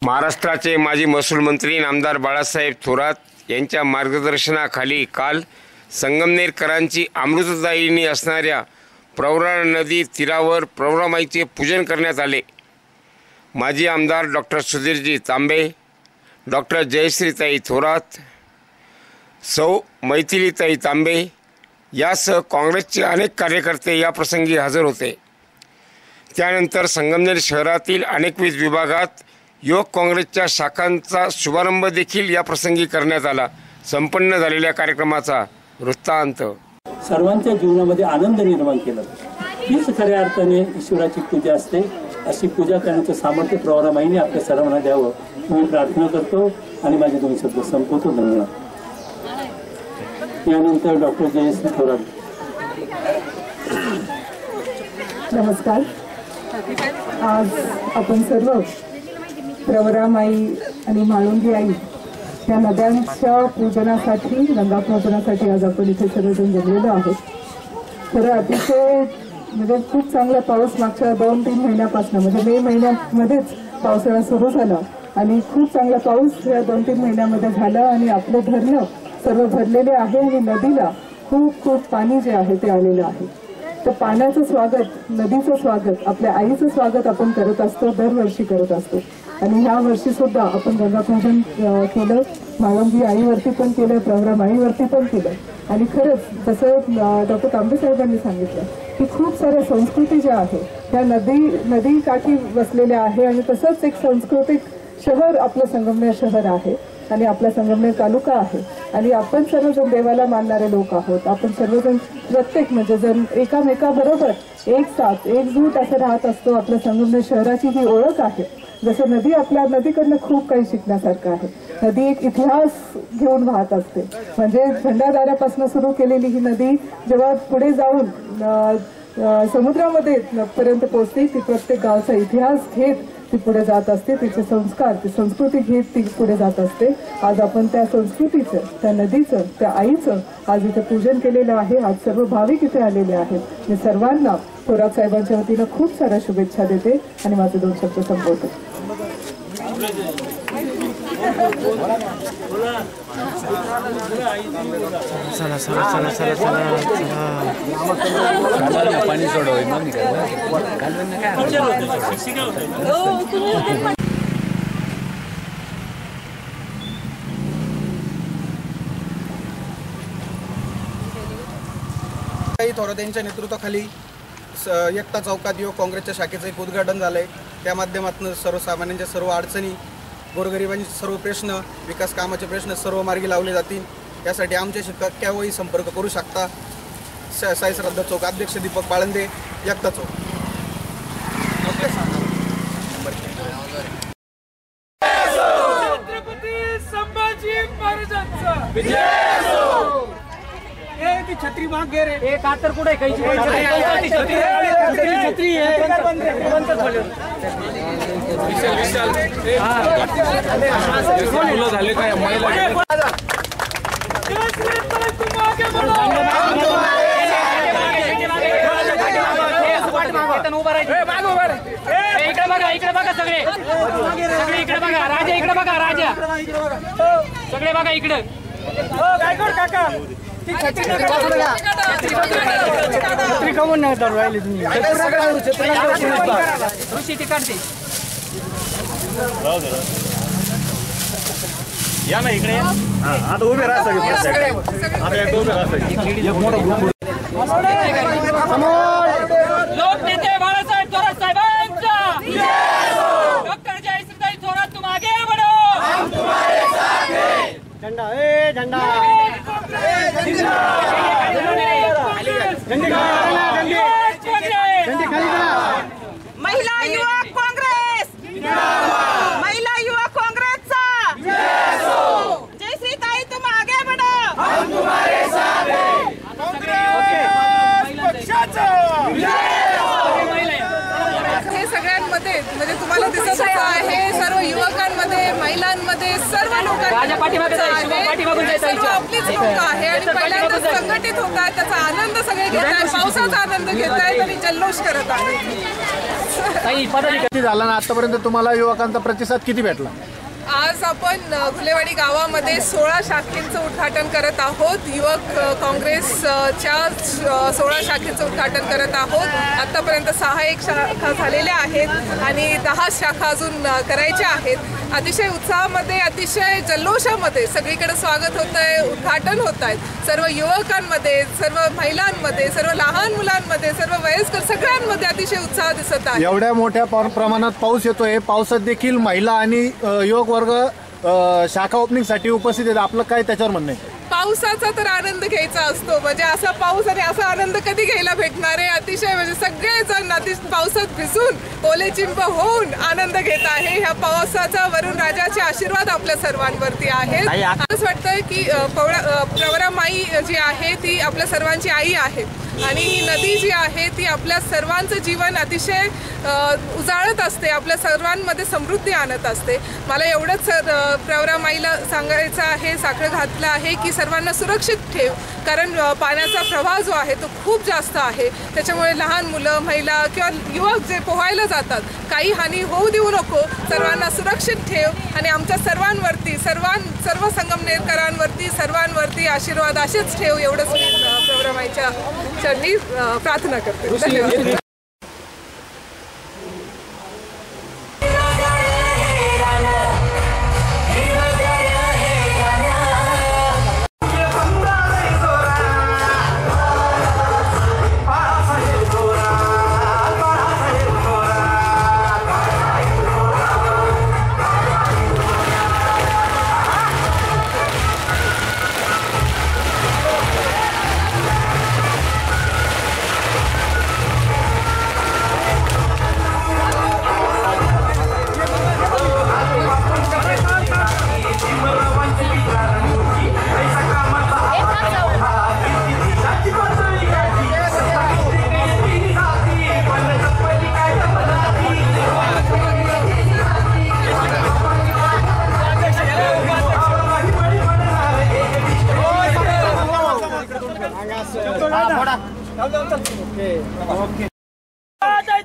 महाराष्ट्राचे माजी महसूल मंत्री नामदार बाळासाहेब थोरात यांच्या मार्गदर्शनाखाली काल संगमनेरकरांची अमृतदायिनी असणाऱ्या प्रवरा नदी तीरावर प्रवरामाईचे पूजन करण्यात आले। माजी आमदार डॉक्टर सुधीरजी तांबे, डॉक्टर जयश्रीताई थोरात, सौ मैथिलीताई तांबे यासह काँग्रेसचे अनेक कार्यकर्ते या प्रसंगी हजर होते। त्यानंतर संगमनेर शहरातील अनेकविध विभागात युवक काँग्रेसच्या शाखांचा शुभारंभ देखील या प्रसंगी करण्यात आला। संपन्न झालेल्या कार्यक्रमाचा वृत्तांत। सर्वांच्या जीवनामध्ये आनंद निर्माण केला, हीच खऱ्या अर्थाने ईश्वराची पूजा असते। अशी पूजा करण्याचं सामर्थ्य प्रवरामाईने आपल्या सर्वांना द्यावं मी प्रार्थना करतो आणि माझे 2 शब्द संपवतो। धन्यवाद। यानंतर डॉक्टर जयश्री थोरात। नमस्कार। आज आपण सर्व प्रवरामाई आणि म्हाळुंगी आई या नद्यांच्या पूजनासाठी, गंगापूजनासाठी आज आपण इथे सर्वजण जमलेलो आहोत। तर अतिशय म्हणजे खूप चांगला पाऊस मागच्या 2-3 महिन्यापासून म्हणजे मे महिन्यामध्येच पावसाळा सुरू झाला आणि खूप चांगला पाऊस या 2-3 महिन्यामध्ये झाला आणि आपले धरणं सर्व भरलेले आहे आणि नदीला खूप पाणी जे आहे ते आलेलं आहे। तर पाण्याचं स्वागत, नदीचं स्वागत, आपल्या आईचं स्वागत आपण करत असतो, दरवर्षी करत असतो आणि ह्या वर्षी सुद्धा आपण गंगापूजन केलं, म्हाळुंगी आईवरती पण केलं, प्रवरामाईवरती पण केलं आणि खरंच जसं डॉक्टर तांबे साहेबांनी सांगितलं की खूप साऱ्या संस्कृती ज्या आहे त्या नदी काठी बसलेल्या आहे आणि तसंच एक सांस्कृतिक शहर आपलं संगमनेर शहर आहे आणि आपला संगमनेर तालुका आहे आणि आपण सर्वजण देवाला मानणारे लोक आहोत। आपण सर्वजण प्रत्येक म्हणजे जर एकामेकाबरोबर एक साथ एकजूट असं राहत असतो। आपल्या संगमनेर शहराची ही ओळख आहे। जसं नदी, आपल्या नदीकडनं खूप काही शिकण्यासारखं आहे। नदी एक इतिहास घेऊन वाहत असते, म्हणजे भंडारदऱ्यापासून सुरू केलेली ही नदी जेव्हा पुढे जाऊन समुद्रामध्ये पर्यंत पोहोचते, ती प्रत्येक गावचा इतिहास घेत ती पुढे जात असते, तिचे संस्कार, ती संस्कृती घेत ती पुढे जात असते। आज आपण त्या संस्कृतीचं, त्या नदीचं, त्या आईचं आज इथे पूजन केलेलं आहे। आज सर्व भाविक इथे आलेले आहेत। मी सर्वांना थोरात साहेबांच्या वतीनं खूप साऱ्या शुभेच्छा देते आणि माझे 2 शब्द संपवते। पाणी थोरात यांच्या नेतृत्वाखाली एकता चौकात युवक काँग्रेसच्या शाखेचं एक उद्घाटन झालंय। त्या माध्यमातून सर्वसामान्यांच्या सर्व अडचणी, गोरगरिबांचे सर्व प्रश्न, विकास कामाचे प्रश्न सर्व मार्गी लावले जातील। यासाठी आमच्याशी केव्हाही संपर्क करू शकता। साई श्रद्धा चौक, अध्यक्ष दीपक बाळंदे, एकता चौक। छत्रपती संभाजी महाराजांचा विजय असो। ती छत्री माग घे रे, एक कातर कुठे काही छत्री आहे बंद झाले। मुलं झाले काय महिला इकडे बघा सगळे इकडे बघा, राजा इकडे बघा, राजा सगळे बघा इकडे। गायकवाड काका ती छत्री कमून नाही तर राहिली तुम्ही ऋषी ती काढते या ना इकडे। आता उभे राहा सगळे, आता एकदा उभे राहा सगळे। लोकनेते बाळासाहेब थोरात साहेबांचा डॉक्टर जयश्रीताई थोरात, तुम आगे बढ़ो, हम तुम्हारे साथ हैं। झंडा झंडा महिला युवक काँग्रेस, महिला युवक काँग्रेसचा जयश्रीताई तुम आगे बढ़ो, हम तुम्हारे साथ हैं। काँग्रेस पक्षाचा हे सगळ्यांमध्ये म्हणजे तुम्हाला दिसत आहे सर्व युवकांमध्ये, महिलांमध्ये, सर्व लोकांमध्ये आपलीच लोक आहे आणि पहिल्यांदा संघटित होत आहेत। त्याचा आनंद सगळे घेत आहेत, पावसाचा आनंद घेत आहेत आणि जल्लोष करत आहेत। किती झाला ना आतापर्यंत तुम्हाला युवकांचा प्रतिसाद किती भेटला? आज आपण घुलेवाडी गावामध्ये 16 शाखेचं उद्घाटन करत आहोत. युवक काँग्रेसच्या 16 शाखेचं उद्घाटन करत आहोत. आतापर्यंत 6 शाखा झालेल्या आहेत आणि 10 शाखा अजून करायच्या आहेत. अतिशय उत्साहामध्ये, अतिशय जल्लोषामध्ये सगळीकडे स्वागत होत आहे, उद्घाटन होत आहेत. सर्व युवकांमध्ये, सर्व महिलांमध्ये, सर्व लहान मुलांमध्ये, सर्व वयस्कर सगळ्यांमध्ये अतिशय उत्साह दिसत आहे. एवढ्या मोठ्या प्रमाणात पाऊस येतोय, पावसात देखील महिला आणि युवक वर्ग शाखा ओपनिंगसाठी उपस्थित आहेत. आपलं काय त्याच्यावर म्हणणं आहे? पावसाचा तर आनंद घ्यायचा असतो, म्हणजे असा पाऊस आणि असा आनंद कधी घ्यायला भेटणार आहे. अतिशय म्हणजे सगळेजण पावसात भिजून ओले चिंब होऊन आनंद घेत आहे. ह्या पावसाचा वरून राजाचे आशीर्वाद आपल्या सर्वांवरती आहेत. असं वाटतं की प्रवरामाई जी आहे ती आपल्या सर्वांची आई आहे आणि ही नदी जी आहे ती आपल्या सर्वांचं जीवन अतिशय उजाळत असते, आपल्या सर्वांमध्ये समृद्धी आणत असते. मला एवढंच प्रवरामाईला सांगायचं आहे, साखर घातलं आहे की सर्वांना सुरक्षित ठेव, कारण पाण्याचा प्रवाह जो आहे तो खूप जास्त आहे. त्याच्यामुळे लहान मुलं, महिला किंवा युवक जे पोहायला जातात, काही हानी होऊ देऊ नको, सर्वांना सुरक्षित ठेव आणि आमच्या सर्वांवरती, सर्व संगमनेरकरांवरती, सर्वांवरती आशीर्वाद असेच ठेव, एवढंच मी प्रवरामाईच्या चरणी प्रार्थना करते. धन्यवाद.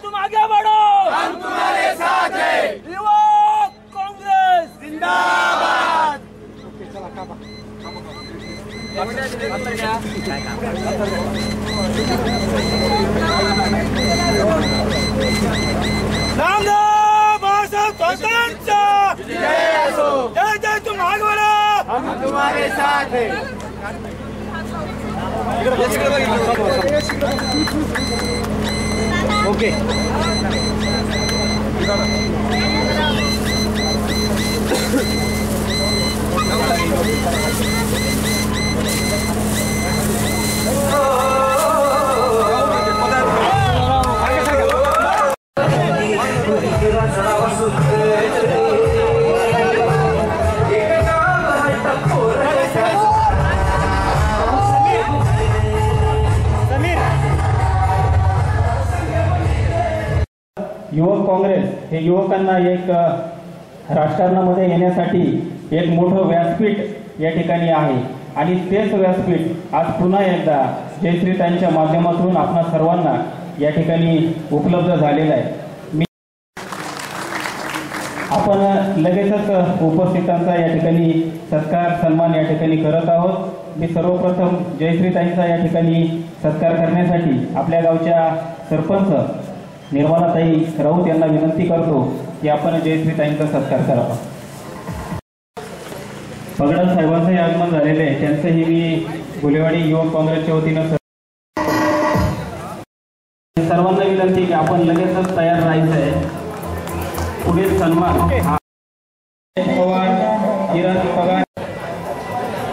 तुम आगे बढ़ो, हम तुम्हारे साथ हैं. युवक कांग्रेस जिंदाबाद. नामदेव बाळासाहेब थोरातांचा जय असो. जय जय तुम आगे बढ़ो, हम तुम्हारे साथ हैं. ओके. युवक काँग्रेस हे युवकांना एक राजकारणामध्ये येण्यासाठी एक मोठं व्यासपीठ या ठिकाणी आहे आणि तेच व्यासपीठ आज पुन्हा एकदा जयश्रीताईंच्या माध्यमातून आपणा सर्वांना या ठिकाणी उपलब्ध झालेलं आहे. आपण लगेचच उपस्थितांचा या ठिकाणी सत्कार सन्मान या ठिकाणी करत आहोत. मी सर्वप्रथम जयश्रीताईंचा या ठिकाणी सत्कार करण्यासाठी आपल्या गावच्या सरपंच निर्मलाताई राऊत यांना विनंती करतो की आपण जयश्रीताईंचा सत्कार करावा. पगडाल साहेबांचंही आगमन झालेलं आहे, त्यांचंही मी घुलेवाडी युवक काँग्रेसच्या वतीनं सर्वांना विनंती की आपण लगेचच तयार राहायचं आहे. पुढील सन्मान पवार, किरण पगार,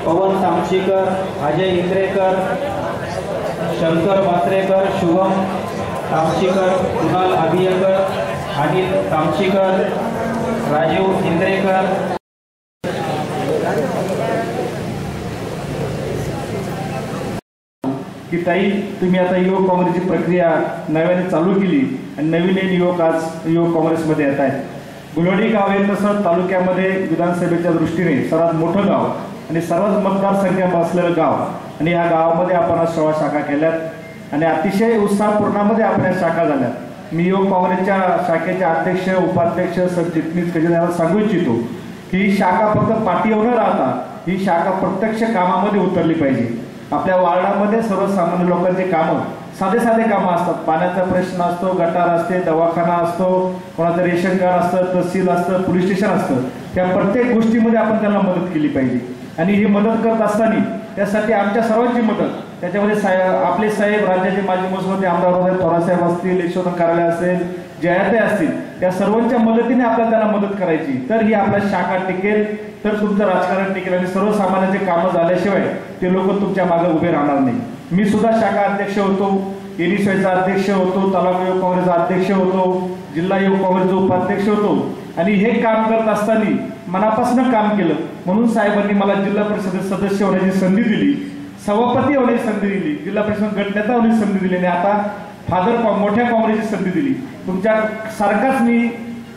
पवन तामशीकर, अजय इंद्रेकर, शंकर मात्रेकर, शुभम तामशीकर, कुणाल अभियकर, अनिल तामशीकर, राजीव इंद्रेकर. की ताई, तुम्ही आता युवक काँग्रेसची प्रक्रिया नव्याने चालू केली आणि नवीन युवक आज युवक काँग्रेसमध्ये येत आहेत. घुलेवाडी गाव हे तसं तालुक्यामध्ये विधानसभेच्या दृष्टीने सर्वात मोठं गाव आणि सर्वात मतदारसंख्या असलेलं गाव आणि या गावामध्ये आपण आज 16 शाखा केल्यात आणि अतिशय उत्साहपूर्णामध्ये आपल्या शाखा झाल्यात. मी युवक काँग्रेसच्या शाखेचे अध्यक्ष उपाध्यक्ष सरचिटणीस यांना सांगू इच्छितो की ही शाखा फक्त पाठीवर न राहता ही शाखा प्रत्यक्ष कामामध्ये उतरली पाहिजे. आपल्या वार्डामध्ये सर्वसामान्य लोकांचे कामं साधे साधे कामं असतात. पाण्याचा प्रश्न असतो, गटार असते, दवाखाना असतो, कोणाचं रेशन कार्ड असतं, तहसील असतं, पोलीस स्टेशन असतं. त्या प्रत्येक गोष्टीमध्ये आपण त्यांना मदत केली पाहिजे. आणि ही मदत करत असताना त्यासाठी आमच्या सर्वांची मदत, त्याच्यामध्ये आपले साहेब, राज्याचे माजी मुख्यमंत्री आमदार थोरासाहेब असतील, यशोधन कार्यालय असेल, जयाताई असतील, त्या सर्वांच्या मदतीने आपल्याला त्यांना मदत करायची. तर ही आपल्या शाखा टिकेल, तर तुमचं राजकारण टिकेल आणि सर्वसामान्यांचे कामं झाल्याशिवाय ते लोक तुमच्या मागे उभे राहणार नाही. मी सुद्धा शाखा अध्यक्ष होतो, एनएसयूचा अध्यक्ष होतो, तालुका युवक काँग्रेसचा अध्यक्ष होतो, जिल्हा युवक काँग्रेसचा उपाध्यक्ष होतो. आणि हे काम करत असताना मनापासून काम केलं म्हणून साहेबांनी मला जिल्हा परिषद सदस्य होण्याची संधी दिली, सभापती होण्याची संधी दिली, जिल्हा परिषद गटनेता होण्याची संधी दिली आणि आता फादर मोठ्या काँग्रेसची संधी दिली. तुमच्यासारखाच मी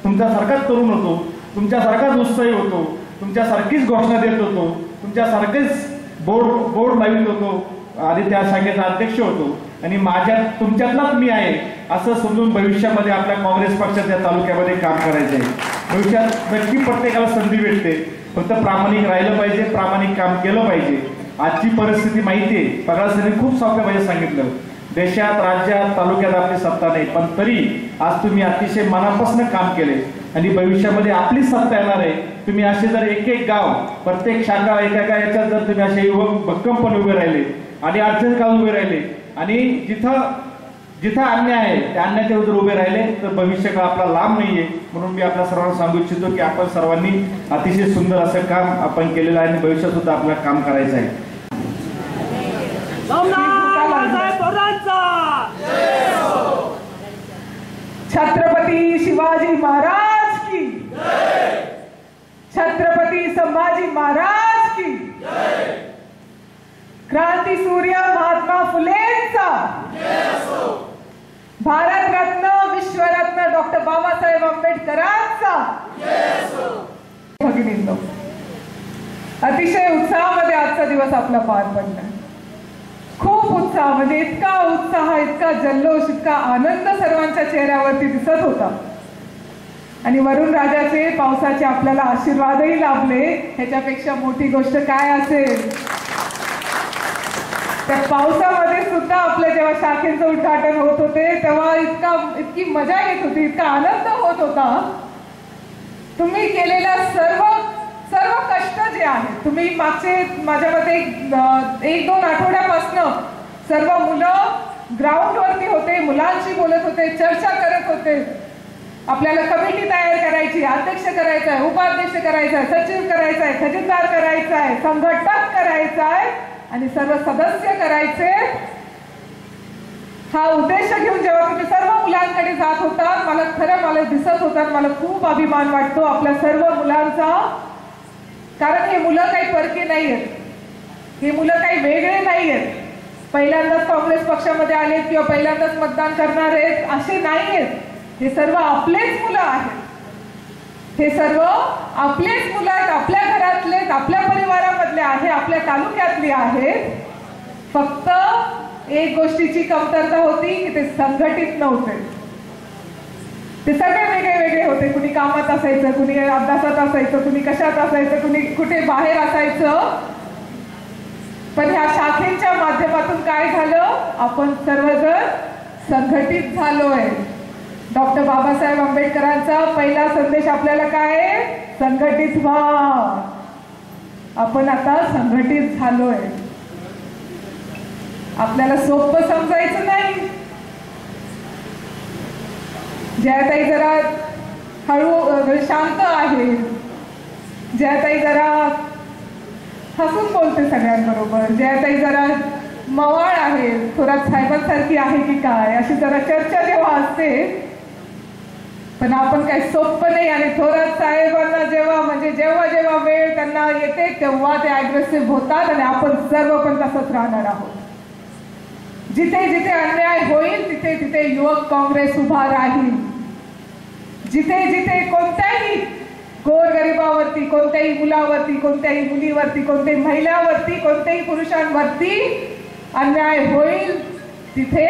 तुमच्यासारखाच तरुण होतो, तुमच्यासारखाच उत्साही होतो, तुमच्यासारखीच घोषणा देत होतो, तुमच्यासारखेच बोर्ड लावित होतो आणि त्या शाखेचा अध्यक्ष होतो आणि तुमच्यातलाच मी आहे असं समजून भविष्यामध्ये आपल्या काँग्रेस पक्षाच्या तालुक्यामध्ये काम करायचं आहे. भविष्यात नक्की प्रत्येकाला संधी भेटते, फक्त प्रामाणिक राहिलं पाहिजे, प्रामाणिक काम केलं पाहिजे. आजची परिस्थिती माहिती आहे, पगारसरी खूप सोप्या पाहिजे सांगितलं. देशात, राज्यात, तालुक्यात आपली सत्ता नाही, पण तरी आज तुम्ही अतिशय मनापासून काम केले आणि भविष्यामध्ये आपली सत्ता येणार आहे. तुम्ही असे जर एक एक गाव, प्रत्येक शाखा, एका याच्यात जर तुम्ही असे युवक भक्कमपणे उभे राहिले आणि अडचण काढून उभे राहिले आणि जिथं अन्याय आहे त्या अन्यायाच्या विरुद्ध उभे राहिले तर भविष्य काळ आपला लांब नाहीये. म्हणून मी आपल्या सर्वांना सांगू इच्छितो की आपण सर्वांनी अतिशय सुंदर असं काम आपण केलेलं आहे आणि भविष्यात सुद्धा आपल्याला काम करायचं आहे. छत्रपती शिवाजी महाराज की, छत्रपती संभाजी महाराज की, क्रांती सूर्य महात्मा फुलेंचा, भारतरत्न विश्वरत्न डॉक्टर बाबासाहेब आंबेडकरांचा. भगिनींनो, अतिशय उत्साहामध्ये आजचा दिवस आपला पार पडला. खूप उत्साह, म्हणजे इतका उत्साह, इतका जल्लोष, इतका आनंद सर्वांच्या चेहऱ्यावरती दिसत होता. आणि वरुण राजाचे पावसाचे आपल्याला आशीर्वादही लाभले. ह्याच्यापेक्षा मोठी गोष्ट काय असेल. त्या पावसामध्ये सुद्धा आपल्या जेव्हा शाखेचं उद्घाटन होत होते तेव्हा इतकी मजा येत होती, इतका आनंद होत होता. तुम्ही केलेल्या सर्व कष्ट जे आहेत, तुम्ही मागचे माझ्यामध्ये 1-2 आठवड्यापासून सर्व मुलं ग्राउंडवरती होते, मुलांशी बोलत होते, चर्चा करत होते. आपल्याला कमिटी तयार करायची, अध्यक्ष करायचा आहे, उपाध्यक्ष करायचा आहे, सचिव करायचा आहे, खजिनदार करायचा आहे, संघटक करायचा आहे आणि सर्व सदस्य करायचे. हा उद्देश घेऊन जेव्हा तुम्ही सर्व मुलांकडे जात होता, मला दिसत होतात, मला खूप अभिमान वाटतो आपल्या सर्व मुलांचा. कारण हे मुलं काही परके नाही आहेत, हे मुलं काही वेगळे नाही आहेत, पहिल्यांदाच काँग्रेस पक्षामध्ये आलेत किंवा पहिल्यांदाच मतदान करणार आहेत असे नाही आहेत. हे सर्व आपलेच मुलं आहेत, हे सर्व आपलेच मुलं आहेत, आपल्या घरातले, आपल्या परिवारामधले आहे, आपल्या तालुक्यातली आहेत. फक्त एक गोष्टीची कमतरता होती की ते संघटित नव्हते. ते सगळे वेगळे वेगळे होते. कुणी कामात असायचं, कुणी अभ्यासात असायचं, कुणी कशात असायचं, कुणी कुठे बाहेर असायचं. पण ह्या शाखेच्या माध्यमातून काय झालं, आपण सर्वजण संघटित झालोय. डॉक्टर बाबासाहेब आंबेडकरांचा पहिला संदेश आपल्याला काय आहे, संघटित व्हा. आपण आता संघटित झालोय. आपल्याला सोपं समजायचं नाही. जयाताई जरा हळू शांत आहे, जयाताई जरा हसून बोलते सगळ्यांबरोबर, जयाताई जरा मवाळ आहे, थोरात साहेबांसारखी आहे की काय अशी जरा चर्चा जेव्हा असते. पण आपण काही सोपं नाही. आणि थोरात साहेबांना जेव्हा वेळ त्यांना येते तेव्हा ते अग्रेसिव्ह होतात आणि आपण सर्व पण तसंच राहणार आहोत. जिथे जिथे अन्याय होईल तिथे तिथे युवक काँग्रेस उभा राहील. जिथे जिथे कोणत्याही गोरगरिबावरती, कोणत्याही मुलावरती, कोणत्याही मुलीवरती, कोणत्याही महिलावरती, कोणत्याही पुरुषांवरती अन्याय होईल तिथे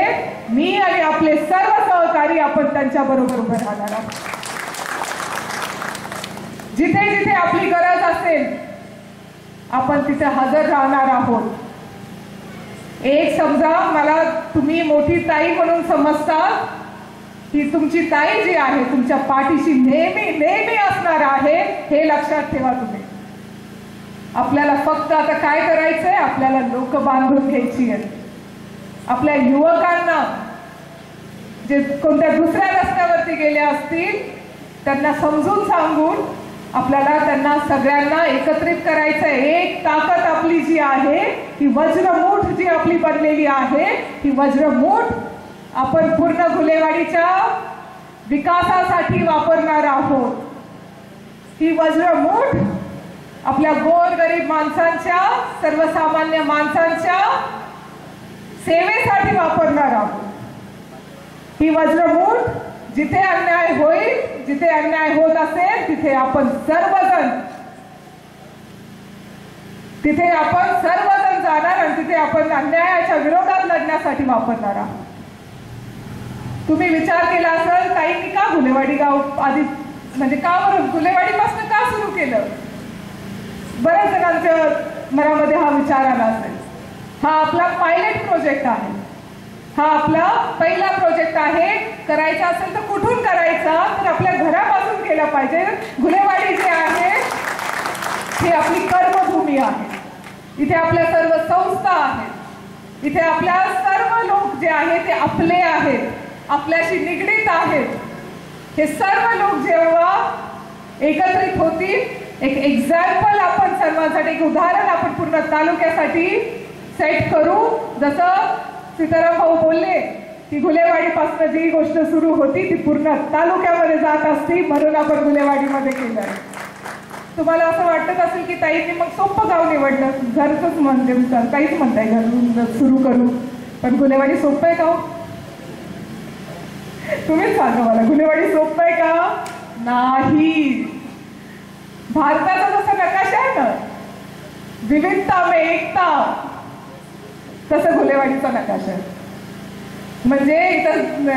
मी आणि आपले सर्व सहकारी आपण त्यांच्या बरोबर उभे राहणार आहोत. जिथे जिथे आपली गरज असेल आपण तिथे हजर राहणार आहोत. एक समजा, मला तुम्ही मोठी ताई म्हणून समजता, ही तुमची ताई जी आहे तुमच्या पाठीशी नेहमी नेहमी असणार आहे, हे लक्षात ठेवा तुम्ही. आपल्याला फक्त आता काय करायचंय, आपल्याला लोक बांधून घ्यायची आहेत. आपल्या युवकांना जे कोणत्या दुसऱ्या रस्त्यावरती गेले असतील त्यांना समजून सांगून आपल्याला त्यांना सगळ्यांना एकत्रित करायचंय. एक ताकद आपली जी आहे, ही वज्रमूठ जी आपली बनलेली आहे, ही वज्रमूठ आपण पूर्ण घुलेवाडीच्या विकासासाठी वापरणार आहोत. ही वज्रमूठ आपल्या गोरगरीब माणसांच्या, सर्वसामान्य माणसांच्या सेवेसाठी वापरणार आहोत. ही वज्रमूठ जिथे अन्याय होईल, जिथे अन्याय होत असेल तिथे आपण सर्वजण जाणार आणि तिथे आपण अन्यायाच्या विरोधात लढण्यासाठी वापरणार आहोत. तुम्ही विचार केला असेल ताईंनी का घुलेवाडी गाव आधी, म्हणजे का बरं घुलेवाडीपासून का सुरू केलं? बऱ्याच जणांच्या मनामध्ये हा विचार आला असेल. हा आपला पायलट प्रोजेक्ट आहे, हा आपला पहिला प्रोजेक्ट आहे. करायचा असेल तर कुठून करायचा, तर आपल्या घरापासून केला पाहिजे. घुलेवाडी जे आहे ही आपली कर्मभूमी आहे. इथे आपल्या सर्व संस्था आहेत, इथे आपल्या सर्व लोक जे आहेत ते आपले आहेत, आपल्याशी निगडीत आहेत. हे सर्व लोक जेव्हा एकत्रित होतील, एक एक्झाम्पल आपण सर्वांसाठी, एक उदाहरण आपण पूर्ण तालुक्यासाठी सेट करू. जसं सीताराम भाऊ बोलले की घुलेवाडीपासून जी गोष्ट सुरू होती ती पूर्ण तालुक्यामध्ये जात असती, म्हणून आपण घुलेवाडीमध्ये केलं. तुम्हाला असं वाटत असेल की ताईंनी मग सोपं गाव निवडलं, घरच म्हणते, काहीच म्हणताय घरून सुरू करू, पण घुलेवाडी सोपं आहे का? तुम्हीच सांगा मला, घुलेवाडी सोपं आहे का? नाही. भारताचा जसा नकाशा आहे ना, विविधता में एकता, तसं घुलेवाडीचा नकाशा आहे. म्हणजे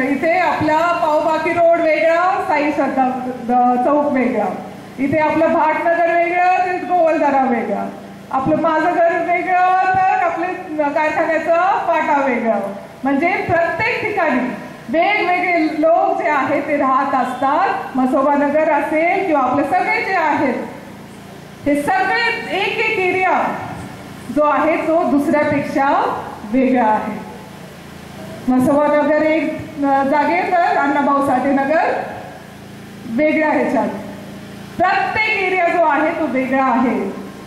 इथे आपला पावबाकी रोड वेगळा, साई श्रद्धा चौक वेगळा, इथे आपलं भाटनगर वेगळं, ते गोवलदारा वेगळा, आपलं माझं घर वेगळं, तर आपले कारखान्याचा फाटा वेगळा. म्हणजे प्रत्येक ठिकाणी वेगवेगळे लोक जे आहेत ते राहत असतात. मसोबा नगर असेल किंवा आपले सगळे जे आहेत, हे सगळे एक एक एरिया जो आहे तो दुसऱ्यापेक्षा वेगळा आहे. मसोबा नगर एक जागे, तर अण्णाभाऊ साठे नगर वेगळा ह्याच्यात. प्रत्येक एरिया जो आहे तो वेगळा आहे.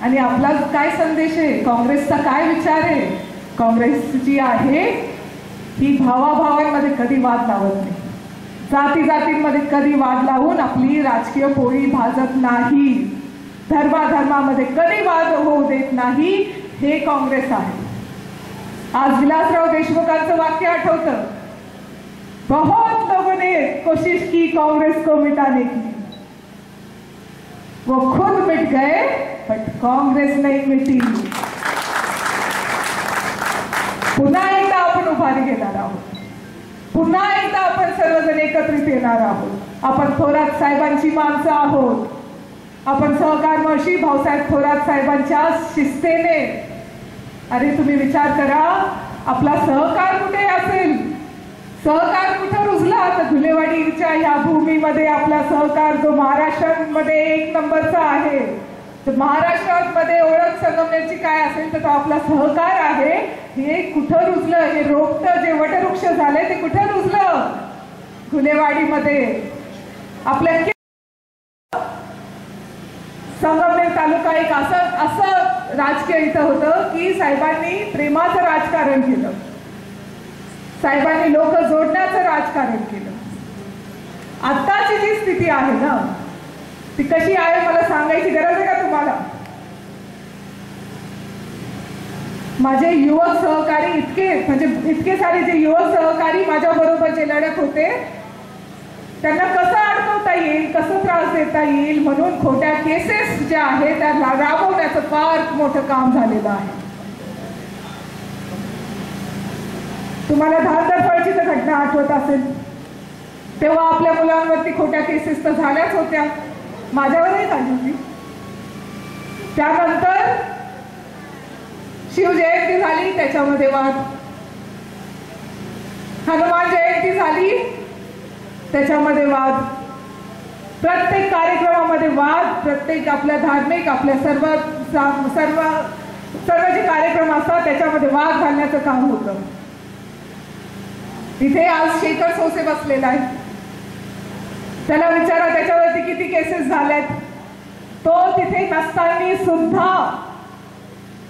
आणि आपला काय संदेश आहे, काँग्रेसचा काय विचार आहे? काँग्रेसची आहे ही भावाभावांमध्ये कधी वाद लावत नाही, जाती जातींमध्ये कधी वाद लावून आपली राजकीय पोळी भाजत नाही, धर्माधर्मामध्ये कधी वाद होऊ देत नाही. हे काँग्रेस आहे. आज विलासराव देशमुखांचं वाक्य आठवतं, बहुत लोगों ने कोशिश की कांग्रेस को मिटाने की, वो खुद मिट गए बट कांग्रेस नहीं मिटी. पुन्हा एकदा आपण उभारी घेणार आहोत, पुन्हा एकदा आपण सर्वजण एकत्रित येणार आहोत. आपण थोरात साहेबांची माणसं आहोत. आपण सहकार महर्षी भाऊसाहेब थोरात साहेबांच्या शिस्तेने, अरे तुम्ही विचार करा, आपला सहकार कुठे असेल, सहकार कुठे रुजला, तर घुलेवाडीच्या ह्या भूमीमध्ये आपला सहकार जो महाराष्ट्रामध्ये एक नंबरचा आहे. तर महाराष्ट्रामध्ये ओळख संगमनेरची काय असेल तर तो आपला सहकार आहे. हे कुठं रुजलं, हे रोपटं जे वटवृक्ष झाले ते कुठे रुजलं? घुलेवाडीमध्ये. आपल्या संगमनेर तालुका एक असं राजकीय इथं होतं की साहेबांनी प्रेमाचं राजकारण केलं, साहेबांनी लोक जोडण्याचं राजकारण केलं. आत्ताची जी स्थिती आहे ना ती कशी आहे मला सांगायची गरज आहे का तुम्हाला? माझे युवक सहकारी इतके सारे जे युवक सहकारी माझ्या बरोबर जे लढत होते त्यांना कसं अडकवता येईल, कसं त्रास देता येईल म्हणून खोट्या केसेस ज्या आहेत त्या राबवण्याचं फार मोठं काम झालेलं आहे. तुम्हाला धारदरफळची तर घटना आठवत असेल, तेव्हा आपल्या मुलांवरती खोट्या केसेस तर झाल्याच होत्या, माझ्यावरही झाली होती. त्यानंतर शिवजयंती झाली, त्याच्यामध्ये वाद. हनुमान जयंती झाली, त्याच्यामध्ये वाद. प्रत्येक कार्यक्रमामध्ये वाद, प्रत्येक आपल्या धार्मिक आपल्या सर्व जे कार्यक्रम असतात त्याच्यामध्ये वाद घालण्याचं काम होतं. इथे आज शेखर सोसे बसलेला आहे, त्याला विचारा त्याच्यावरती किती केसेस झाल्यात. तो तिथे नसताना सुद्धा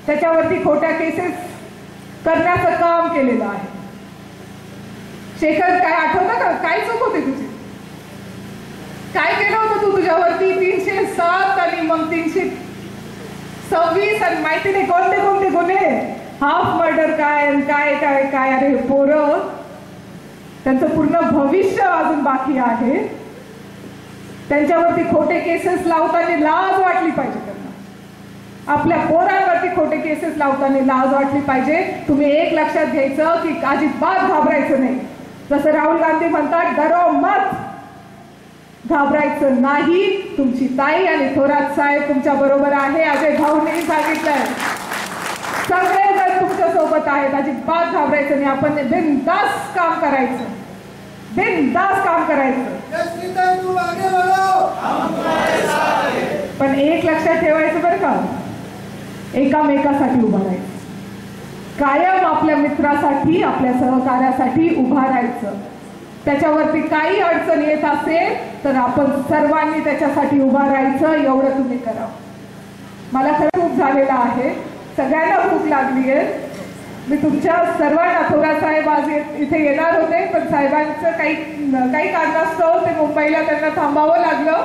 त्याच्यावरती खोट्या केसेस करण्याचं काम केलेलं आहे. शेखर, काय आठवतं का, काय चूक होती तुझी? काय केलं होतं तू? तुझ्यावरती 307 आणि मग 326 आणि माहिती नाही कोणते कोणते गुन्हे, हाफ मर्डर काय काय काय काय. अरे पोरं, त्यांचं पूर्ण भविष्य अजून बाकी आहे. त्यांच्यावरती खोटे केसेस लावताना लाज वाटली पाहिजे. त्यांना आपल्या पोरांवरती खोटे केसेस लावताना लाज वाटली पाहिजे. तुम्ही एक लक्षात घ्यायचं की अजिबात घाबरायचं नाही. जसं राहुल गांधी म्हणतात, डरो मत, घाबरायचं नाही. तुमची ताई आणि थोरात साहेब तुमच्या बरोबर आहे. अजय भाऊंनी सांगितलंय, सगळेजण तुमच्या सोबत आहेत, अजिबात घाबरायचं नाही. आपण बिनधास्त काम करायचं, बिनधास्त काम करायचं. पण एक लक्षात ठेवायचं बरं का, एकामेकासाठी उभं राहायचं. कायम आपल्या मित्रासाठी आपल्या सहकार्यासाठी उभा राहायचं. त्याच्यावरती काही अडचण येत असेल तर आपण सर्वांनी त्याच्यासाठी उभा राहायचं. एवढं तुम्ही करा. मला खरं खूप झालेलं आहे, सगळ्यांना भूक लागली आहे. मी तुमच्या सर्वांना, थोरात साहेब आज इथे येणार होते पण साहेबांचं काही कारणास्तव ते मुंबईला त्यांना थांबावं लागलं.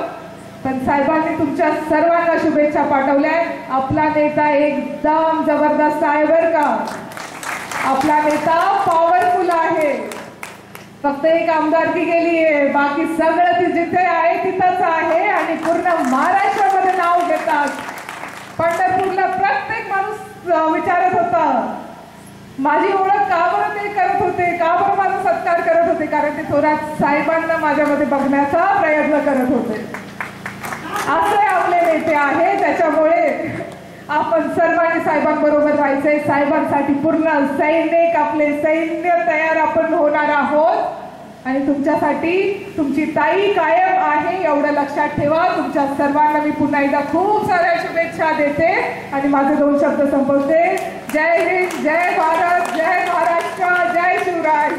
पण साहेबांनी तुमच्या सर्वांना शुभेच्छा पाठवल्या. आपला नेता एकदम जबरदस्त आहे बरं का. आपला नेता पॉवरफुल आहे. फक्त एक आमदारकी गेली आहे, बाकी सगळं जिथे आहे तिथंच आहे आणि पूर्ण महाराष्ट्रामध्ये नाव घेतात. पंढरपूरला प्रत्येक माणूस विचारत होता, माझी ओळख का बरं ते करत होते, का बरं माझा सत्कार करत होते, कारण ते थोरात साहेबांना माझ्यामध्ये बघण्याचा प्रयत्न करत होते. असे आपले नेते आहे. त्याच्यामुळे आपण सर्वांनी साहेबांबरोबर राहायचंय. साहेबांसाठी पूर्ण सैनिक, आपले सैन्य तयार आपण होणार आहोत आणि तुमच्यासाठी तुमची ताई कायम आहे, एवढं लक्षात ठेवा. तुमच्या सर्वांना मी पुन्हा एकदा खूप साऱ्या शुभेच्छा देते आणि माझे 2 शब्द संपवते. जय हिंद, जय भारत, जय महाराष्ट्र, जय शिवराय.